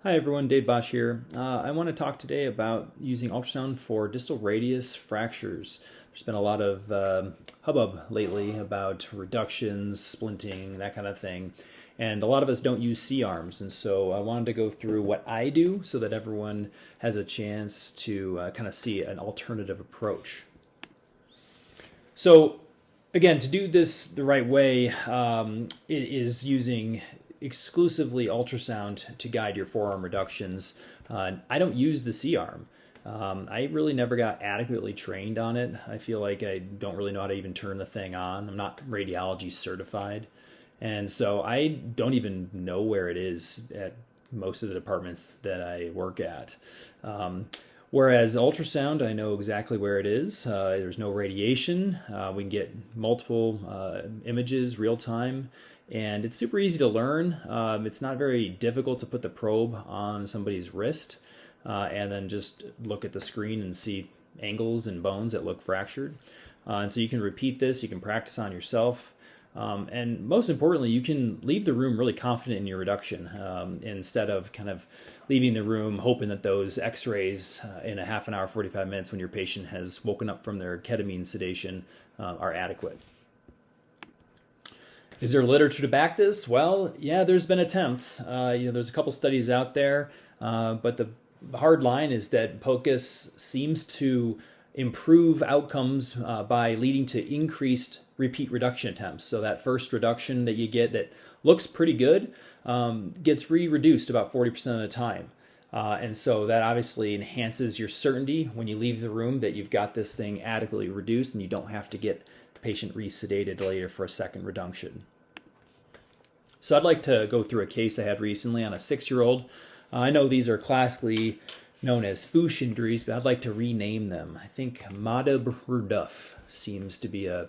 Hi everyone, Dave Bosch here. I want to talk today about using ultrasound for distal radius fractures. There's been a lot of hubbub lately about reductions, splinting, that kind of thing. And a lot of us don't use C-arms, and so I wanted to go through what I do so that everyone has a chance to kind of see an alternative approach. So again, to do this the right way, it is using exclusively ultrasound to guide your forearm reductions. I don't use the C-arm. I really never got adequately trained on it. I feel like I don't really know how to even turn the thing on. I'm not radiology certified. And so I don't even know where it is at most of the departments that I work at. Whereas ultrasound, I know exactly where it is. There's no radiation. We can get multiple images real time, and it's super easy to learn. It's not very difficult to put the probe on somebody's wrist and then just look at the screen and see angles and bones that look fractured. And so you can repeat this, you can practice on yourself. And most importantly, you can leave the room really confident in your reduction instead of kind of leaving the room hoping that those x-rays in a half an hour, 45 minutes when your patient has woken up from their ketamine sedation are adequate. Is there literature to back this? Well, yeah, there's been attempts. There's a couple studies out there, but the hard line is that POCUS seems to improve outcomes by leading to increased repeat reduction attempts. So that first reduction that you get that looks pretty good gets re-reduced about 40% of the time. And so that obviously enhances your certainty when you leave the room that you've got this thing adequately reduced and you don't have to get the patient re-sedated later for a second reduction. So I'd like to go through a case I had recently on a 6-year-old. I know these are classically known as Fouche injuries, but I'd like to rename them. I think Madhab Ruduf seems to be a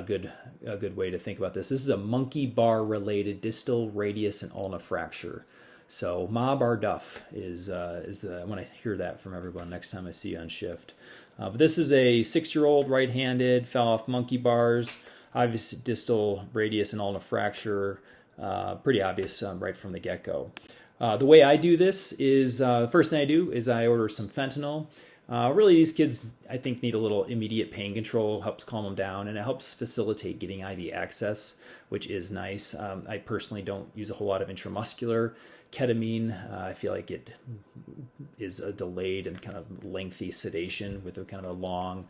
good way to think about this. This is a monkey bar related distal radius and ulna fracture. So Mabarduf is I want to hear that from everyone next time I see you on shift. But this is a 6-year-old right-handed, fell off monkey bars, obvious distal radius and ulna fracture, pretty obvious right from the get-go. The way I do this is, first thing I do is I order some fentanyl. Really, these kids, I think, need a little immediate pain control, helps calm them down, and it helps facilitate getting IV access, which is nice. I personally don't use a whole lot of intramuscular ketamine. I feel like it is a delayed and kind of lengthy sedation with a kind of a long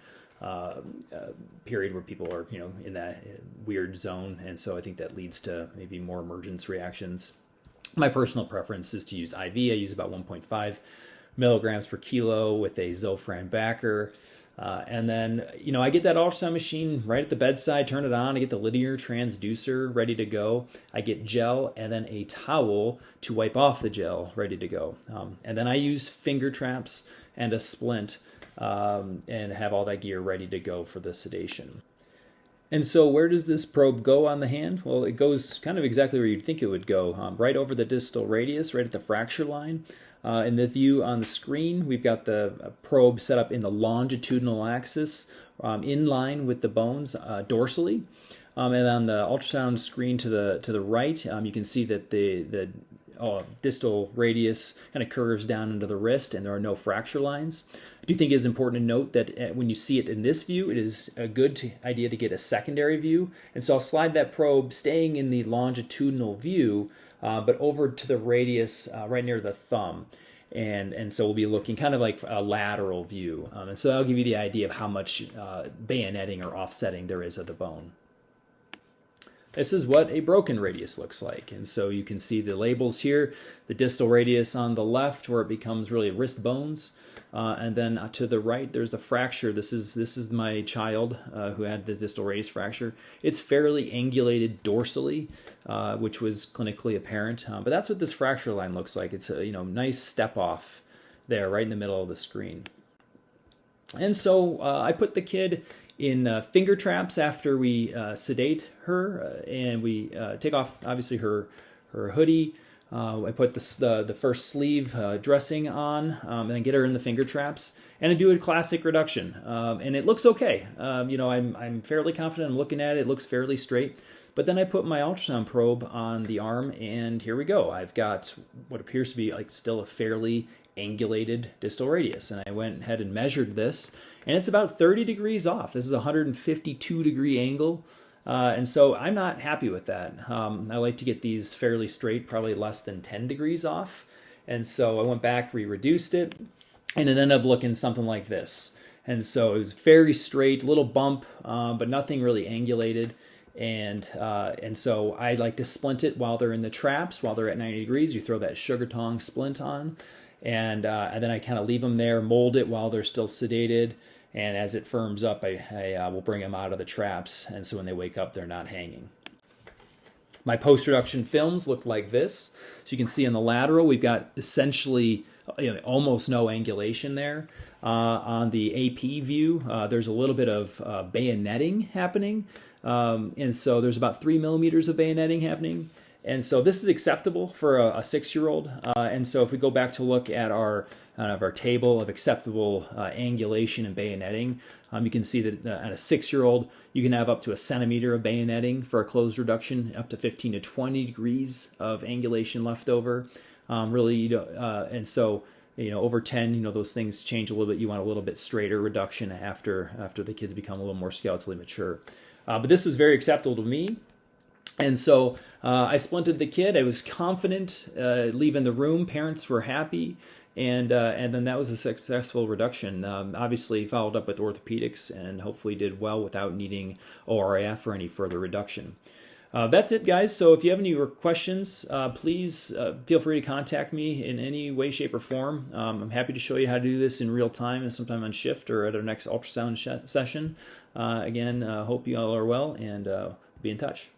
period where people are, in that weird zone, and so I think that leads to maybe more emergence reactions. My personal preference is to use IV. I use about 1.5 milligrams per kilo with a Zofran backer. And then, I get that ultrasound machine right at the bedside, turn it on. I get the linear transducer ready to go. I get gel and then a towel to wipe off the gel ready to go. And then I use finger traps and a splint and have all that gear ready to go for the sedation. And so where does this probe go on the hand? Well, it goes kind of exactly where you'd think it would go, right over the distal radius, right at the fracture line. In the view on the screen, we've got the probe set up in the longitudinal axis in line with the bones dorsally. And on the ultrasound screen to the right, you can see that the distal radius kind of curves down into the wrist and there are no fracture lines. I do think it is important to note that when you see it in this view, it is a good idea to get a secondary view. And so I'll slide that probe staying in the longitudinal view, but over to the radius right near the thumb. And so we'll be looking kind of like a lateral view. And so that'll give you the idea of how much bayoneting or offsetting there is of the bone. This is what a broken radius looks like. And so you can see the labels here, the distal radius on the left where it becomes really wrist bones. And then to the right, there's the fracture. This is my child who had the distal radius fracture. It's fairly angulated dorsally, which was clinically apparent. But that's what this fracture line looks like. It's a nice step off there right in the middle of the screen. And so I put the kid in finger traps after we sedate her, and we take off obviously her hoodie. I put the first sleeve dressing on, and then get her in the finger traps, and I do a classic reduction, and it looks okay. I'm fairly confident. I'm looking at it; it looks fairly straight. But then I put my ultrasound probe on the arm, and here we go. I've got what appears to be like still a fairly angulated distal radius. And I went ahead and measured this, and it's about 30 degrees off. This is a 152-degree angle. And so I'm not happy with that. I like to get these fairly straight, probably less than 10 degrees off. And so I went back, re-reduced it, and it ended up looking something like this. And so it was very straight, little bump, but nothing really angulated. And so I like to splint it while they're in the traps, while they're at 90 degrees. You throw that sugar tong splint on, and then I kind of leave them there, mold it while they're still sedated. And as it firms up, I will bring them out of the traps. And so when they wake up, they're not hanging. My post-reduction films look like this. So you can see on the lateral, we've got essentially almost no angulation there. On the AP view, there's a little bit of bayoneting happening. And so there's about 3 millimeters of bayoneting happening. And so this is acceptable for a 6-year-old. And so if we go back to look at our table of acceptable angulation and bayoneting, you can see that at a 6-year-old, you can have up to 1 centimeter of bayoneting for a closed reduction, up to 15 to 20 degrees of angulation left over. And so over 10, those things change a little bit. You want a little bit straighter reduction after the kids become a little more skeletally mature. But this was very acceptable to me. And so I splinted the kid. I was confident leaving the room. Parents were happy. And then that was a successful reduction. Obviously followed up with orthopedics and hopefully did well without needing ORIF or any further reduction. That's it, guys. So if you have any questions, please feel free to contact me in any way, shape, or form. I'm happy to show you how to do this in real time and sometime on shift or at our next ultrasound session. Again, hope you all are well, and be in touch.